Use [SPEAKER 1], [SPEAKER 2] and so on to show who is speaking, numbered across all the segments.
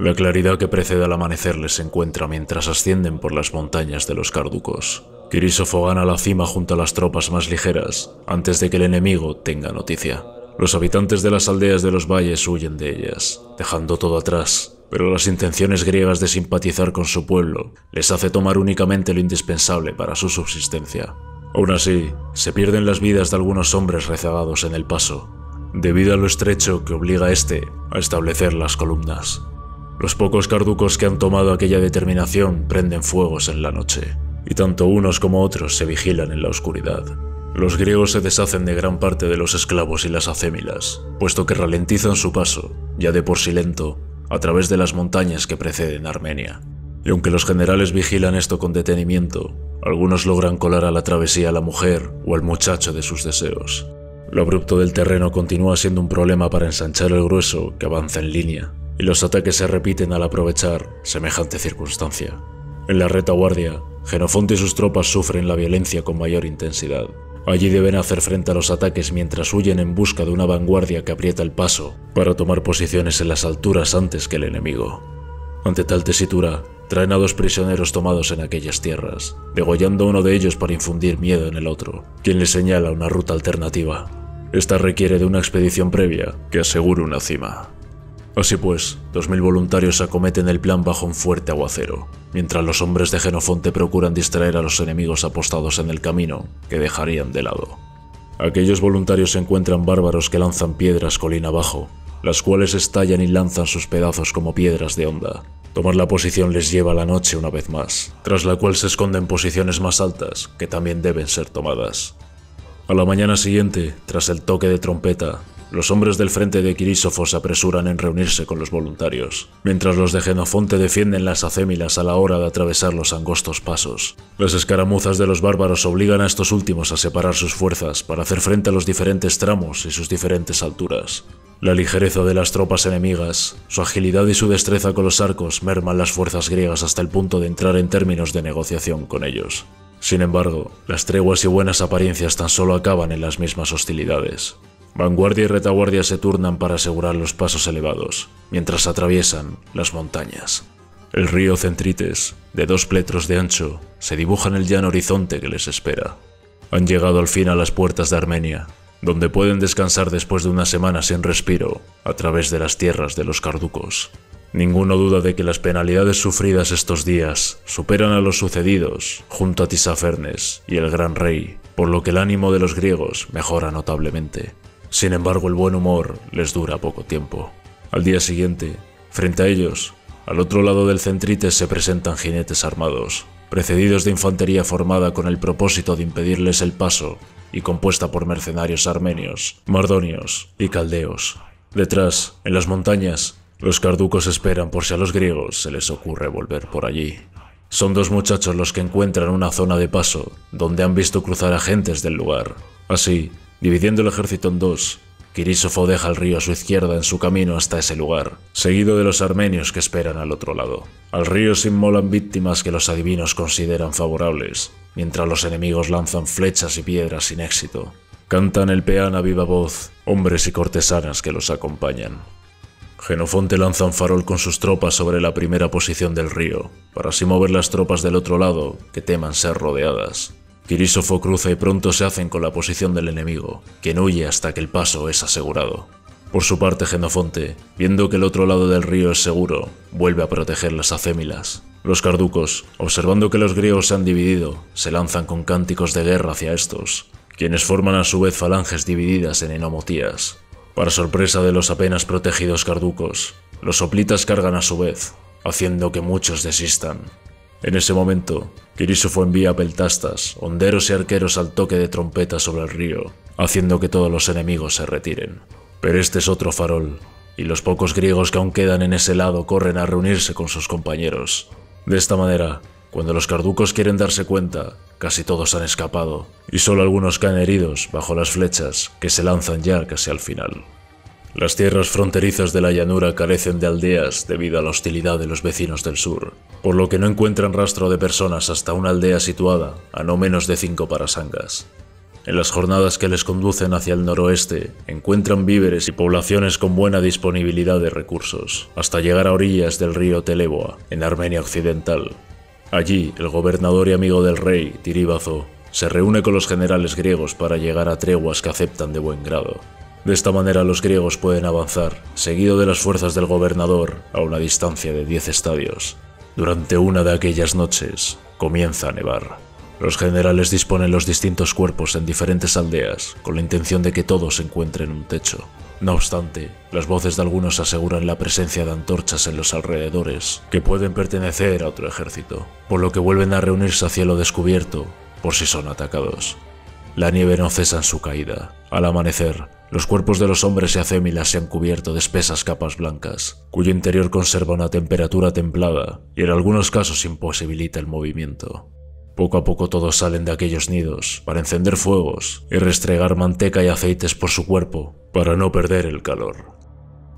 [SPEAKER 1] La claridad que precede al amanecer les encuentra mientras ascienden por las montañas de los Carducos. Kirísofo gana la cima junto a las tropas más ligeras, antes de que el enemigo tenga noticia. Los habitantes de las aldeas de los valles huyen de ellas, dejando todo atrás, pero las intenciones griegas de simpatizar con su pueblo les hace tomar únicamente lo indispensable para su subsistencia. Aún así, se pierden las vidas de algunos hombres rezagados en el paso, debido a lo estrecho que obliga a este a establecer las columnas. Los pocos carducos que han tomado aquella determinación prenden fuegos en la noche, y tanto unos como otros se vigilan en la oscuridad. Los griegos se deshacen de gran parte de los esclavos y las acémilas, puesto que ralentizan su paso, ya de por sí lento, a través de las montañas que preceden a Armenia. Y aunque los generales vigilan esto con detenimiento, algunos logran colar a la travesía a la mujer o al muchacho de sus deseos. Lo abrupto del terreno continúa siendo un problema para ensanchar el grueso que avanza en línea, y los ataques se repiten al aprovechar semejante circunstancia. En la retaguardia, Jenofonte y sus tropas sufren la violencia con mayor intensidad. Allí deben hacer frente a los ataques mientras huyen en busca de una vanguardia que aprieta el paso para tomar posiciones en las alturas antes que el enemigo. Ante tal tesitura, traen a 2 prisioneros tomados en aquellas tierras, degollando a uno de ellos para infundir miedo en el otro, quien les señala una ruta alternativa. Esta requiere de una expedición previa que asegure una cima. Así pues, 2000 voluntarios acometen el plan bajo un fuerte aguacero, mientras los hombres de Jenofonte procuran distraer a los enemigos apostados en el camino que dejarían de lado. Aquellos voluntarios se encuentran bárbaros que lanzan piedras colina abajo, las cuales estallan y lanzan sus pedazos como piedras de onda. Tomar la posición les lleva a la noche una vez más, tras la cual se esconden posiciones más altas que también deben ser tomadas. A la mañana siguiente, tras el toque de trompeta, los hombres del frente de Kirísofo se apresuran en reunirse con los voluntarios, mientras los de Jenofonte defienden las acémilas a la hora de atravesar los angostos pasos. Las escaramuzas de los bárbaros obligan a estos últimos a separar sus fuerzas para hacer frente a los diferentes tramos y sus diferentes alturas. La ligereza de las tropas enemigas, su agilidad y su destreza con los arcos merman las fuerzas griegas hasta el punto de entrar en términos de negociación con ellos. Sin embargo, las treguas y buenas apariencias tan solo acaban en las mismas hostilidades. Vanguardia y retaguardia se turnan para asegurar los pasos elevados, mientras atraviesan las montañas. El río Centrites, de 2 pletros de ancho, se dibuja en el llano horizonte que les espera. Han llegado al fin a las puertas de Armenia, donde pueden descansar después de una semana sin respiro, a través de las tierras de los Carducos. Ninguno duda de que las penalidades sufridas estos días superan a los sucedidos junto a Tisafernes y el Gran Rey, por lo que el ánimo de los griegos mejora notablemente. Sin embargo, el buen humor les dura poco tiempo. Al día siguiente, frente a ellos, al otro lado del Centrites se presentan jinetes armados, precedidos de infantería formada con el propósito de impedirles el paso y compuesta por mercenarios armenios, mardonios y caldeos. Detrás, en las montañas, los carducos esperan por si a los griegos se les ocurre volver por allí. Son 2 muchachos los que encuentran una zona de paso donde han visto cruzar a gentes del lugar. Así, dividiendo el ejército en 2, Kirísofo deja el río a su izquierda en su camino hasta ese lugar, seguido de los armenios que esperan al otro lado. Al río se inmolan víctimas que los adivinos consideran favorables, mientras los enemigos lanzan flechas y piedras sin éxito. Cantan el peán a viva voz, hombres y cortesanas que los acompañan. Jenofonte lanza un farol con sus tropas sobre la primera posición del río, para así mover las tropas del otro lado que teman ser rodeadas. Kirísofo cruza y pronto se hacen con la posición del enemigo, quien huye hasta que el paso es asegurado. Por su parte, Jenofonte, viendo que el otro lado del río es seguro, vuelve a proteger las acémilas. Los carducos, observando que los griegos se han dividido, se lanzan con cánticos de guerra hacia estos, quienes forman a su vez falanges divididas en enomotías. Para sorpresa de los apenas protegidos carducos, los hoplitas cargan a su vez, haciendo que muchos desistan. En ese momento, Kirísofo envía a peltastas, honderos y arqueros al toque de trompeta sobre el río, haciendo que todos los enemigos se retiren. Pero este es otro farol, y los pocos griegos que aún quedan en ese lado corren a reunirse con sus compañeros. De esta manera, Cuando los carducos quieren darse cuenta, casi todos han escapado, y solo algunos caen heridos bajo las flechas que se lanzan ya casi al final. Las tierras fronterizas de la llanura carecen de aldeas debido a la hostilidad de los vecinos del sur, por lo que no encuentran rastro de personas hasta una aldea situada a no menos de 5 parasangas. En las jornadas que les conducen hacia el noroeste, encuentran víveres y poblaciones con buena disponibilidad de recursos, hasta llegar a orillas del río Teleboa, en Armenia Occidental. Allí, el gobernador y amigo del rey, Tiríbazo, se reúne con los generales griegos para llegar a treguas que aceptan de buen grado. De esta manera los griegos pueden avanzar, seguido de las fuerzas del gobernador, a una distancia de 10 estadios. Durante una de aquellas noches, comienza a nevar. Los generales disponen los distintos cuerpos en diferentes aldeas, con la intención de que todos encuentren un techo. No obstante, las voces de algunos aseguran la presencia de antorchas en los alrededores, que pueden pertenecer a otro ejército, por lo que vuelven a reunirse a cielo descubierto, por si son atacados. La nieve no cesa en su caída. Al amanecer, los cuerpos de los hombres y acémilas se han cubierto de espesas capas blancas, cuyo interior conserva una temperatura templada y en algunos casos imposibilita el movimiento. Poco a poco todos salen de aquellos nidos para encender fuegos y restregar manteca y aceites por su cuerpo para no perder el calor.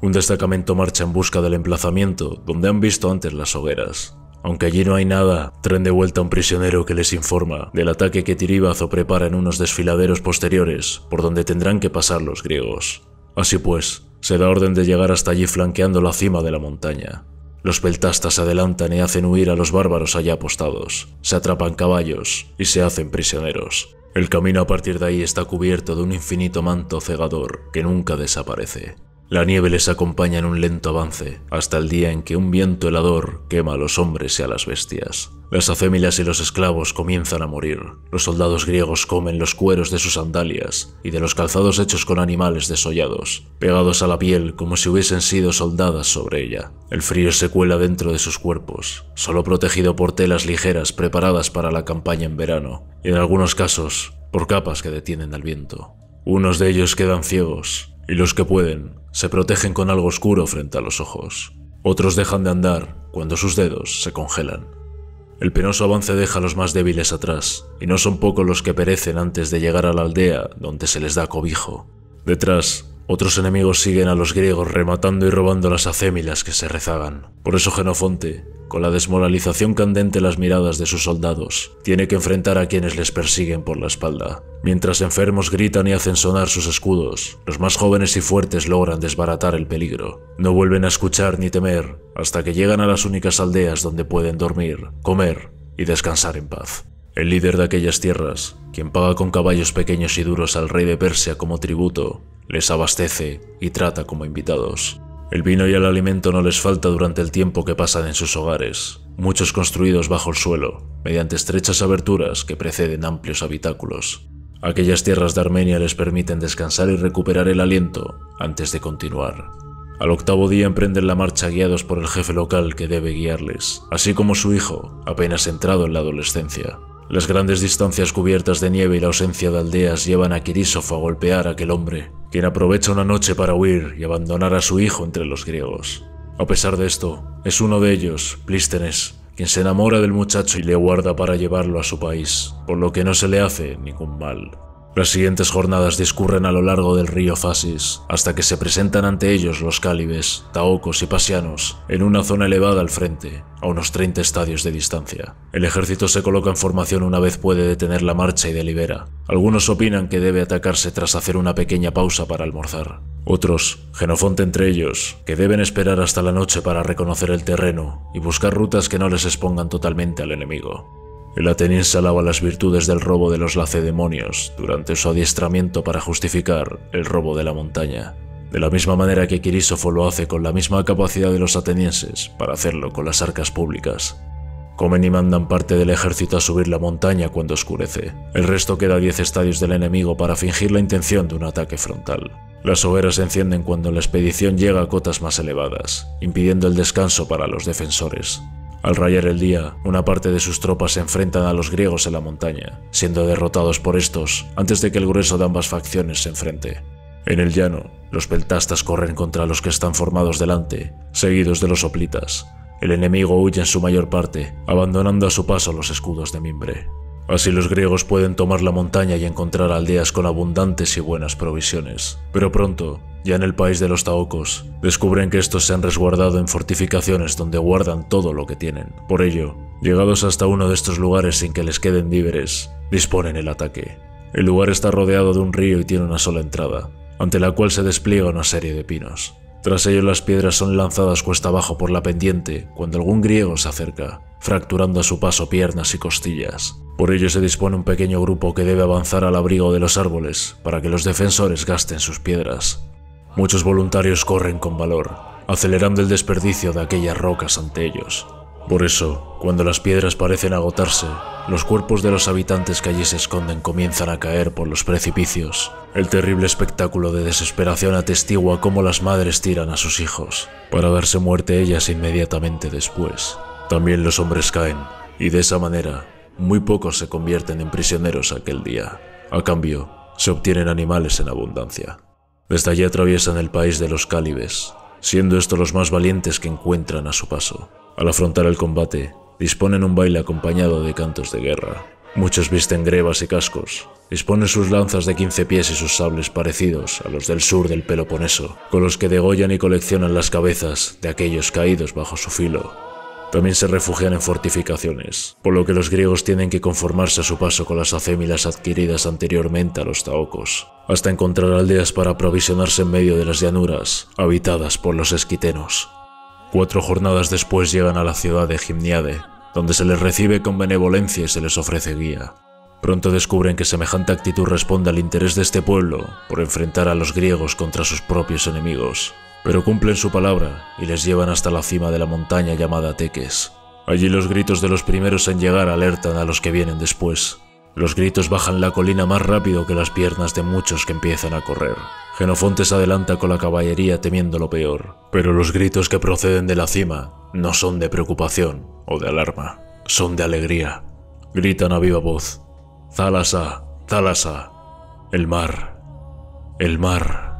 [SPEAKER 1] Un destacamento marcha en busca del emplazamiento donde han visto antes las hogueras. Aunque allí no hay nada, traen de vuelta a un prisionero que les informa del ataque que Tiríbazo prepara en unos desfiladeros posteriores por donde tendrán que pasar los griegos. Así pues, se da orden de llegar hasta allí flanqueando la cima de la montaña. Los peltastas se adelantan y hacen huir a los bárbaros allá apostados, se atrapan caballos y se hacen prisioneros. El camino a partir de ahí está cubierto de un infinito manto cegador que nunca desaparece. La nieve les acompaña en un lento avance, hasta el día en que un viento helador quema a los hombres y a las bestias. Las acémilas y los esclavos comienzan a morir. Los soldados griegos comen los cueros de sus sandalias y de los calzados hechos con animales desollados, pegados a la piel como si hubiesen sido soldadas sobre ella. El frío se cuela dentro de sus cuerpos, solo protegido por telas ligeras preparadas para la campaña en verano, y en algunos casos, por capas que detienen al viento. Unos de ellos quedan ciegos, y los que pueden, se protegen con algo oscuro frente a los ojos. Otros dejan de andar cuando sus dedos se congelan. El penoso avance deja a los más débiles atrás, y no son pocos los que perecen antes de llegar a la aldea donde se les da cobijo. Detrás, otros enemigos siguen a los griegos rematando y robando las acémilas que se rezagan. Por eso Jenofonte, con la desmoralización candente en las miradas de sus soldados, tiene que enfrentar a quienes les persiguen por la espalda. Mientras enfermos gritan y hacen sonar sus escudos, los más jóvenes y fuertes logran desbaratar el peligro. No vuelven a escuchar ni temer hasta que llegan a las únicas aldeas donde pueden dormir, comer y descansar en paz. El líder de aquellas tierras, quien paga con caballos pequeños y duros al rey de Persia como tributo, les abastece y trata como invitados. El vino y el alimento no les falta durante el tiempo que pasan en sus hogares, muchos construidos bajo el suelo, mediante estrechas aberturas que preceden amplios habitáculos. Aquellas tierras de Armenia les permiten descansar y recuperar el aliento antes de continuar. Al octavo día emprenden la marcha guiados por el jefe local que debe guiarles, así como su hijo, apenas entrado en la adolescencia. Las grandes distancias cubiertas de nieve y la ausencia de aldeas llevan a Quirísofo a golpear a aquel hombre, quien aprovecha una noche para huir y abandonar a su hijo entre los griegos. A pesar de esto, es uno de ellos, Plístenes, quien se enamora del muchacho y le guarda para llevarlo a su país, por lo que no se le hace ningún mal. Las siguientes jornadas discurren a lo largo del río Fasis, hasta que se presentan ante ellos los cálibes, taocos y pasianos, en una zona elevada al frente, a unos 30 estadios de distancia. El ejército se coloca en formación una vez puede detener la marcha y delibera. Algunos opinan que debe atacarse tras hacer una pequeña pausa para almorzar. Otros, Jenofonte entre ellos, que deben esperar hasta la noche para reconocer el terreno y buscar rutas que no les expongan totalmente al enemigo. El ateniense alaba las virtudes del robo de los lacedemonios durante su adiestramiento para justificar el robo de la montaña, de la misma manera que Quirísofo lo hace con la misma capacidad de los atenienses para hacerlo con las arcas públicas. Comen y mandan parte del ejército a subir la montaña cuando oscurece. El resto queda a 10 estadios del enemigo para fingir la intención de un ataque frontal. Las hogueras se encienden cuando la expedición llega a cotas más elevadas, impidiendo el descanso para los defensores. Al rayar el día, una parte de sus tropas se enfrentan a los griegos en la montaña, siendo derrotados por estos antes de que el grueso de ambas facciones se enfrente. En el llano, los peltastas corren contra los que están formados delante, seguidos de los hoplitas, El enemigo huye en su mayor parte, abandonando a su paso los escudos de mimbre. Así los griegos pueden tomar la montaña y encontrar aldeas con abundantes y buenas provisiones. Pero pronto, ya en el país de los taocos, descubren que estos se han resguardado en fortificaciones donde guardan todo lo que tienen. Por ello, llegados hasta uno de estos lugares sin que les queden víveres, disponen el ataque. El lugar está rodeado de un río y tiene una sola entrada, ante la cual se despliega una serie de pinos. Tras ello las piedras son lanzadas cuesta abajo por la pendiente cuando algún griego se acerca, fracturando a su paso piernas y costillas. Por ello se dispone un pequeño grupo que debe avanzar al abrigo de los árboles para que los defensores gasten sus piedras. Muchos voluntarios corren con valor, acelerando el desperdicio de aquellas rocas ante ellos. Por eso, cuando las piedras parecen agotarse, los cuerpos de los habitantes que allí se esconden comienzan a caer por los precipicios. El terrible espectáculo de desesperación atestigua cómo las madres tiran a sus hijos, para darse muerte ellas inmediatamente después. También los hombres caen, y de esa manera, muy pocos se convierten en prisioneros aquel día. A cambio, se obtienen animales en abundancia. Desde allí atraviesan el país de los cálibes, siendo estos los más valientes que encuentran a su paso. Al afrontar el combate, disponen un baile acompañado de cantos de guerra. Muchos visten grebas y cascos, disponen sus lanzas de 15 pies y sus sables parecidos a los del sur del Peloponeso, con los que degollan y coleccionan las cabezas de aquellos caídos bajo su filo. También se refugian en fortificaciones, por lo que los griegos tienen que conformarse a su paso con las acémilas adquiridas anteriormente a los taocos, hasta encontrar aldeas para aprovisionarse en medio de las llanuras, habitadas por los esquitenos. 4 jornadas después llegan a la ciudad de Gimniade, donde se les recibe con benevolencia y se les ofrece guía. Pronto descubren que semejante actitud responde al interés de este pueblo por enfrentar a los griegos contra sus propios enemigos, pero cumplen su palabra y les llevan hasta la cima de la montaña llamada Teques. Allí los gritos de los primeros en llegar alertan a los que vienen después. Los gritos bajan la colina más rápido que las piernas de muchos que empiezan a correr. Jenofonte se adelanta con la caballería temiendo lo peor, pero los gritos que proceden de la cima no son de preocupación o de alarma, son de alegría. Gritan a viva voz: ¡Thalassa! ¡Thalassa! ¡El mar! ¡El mar!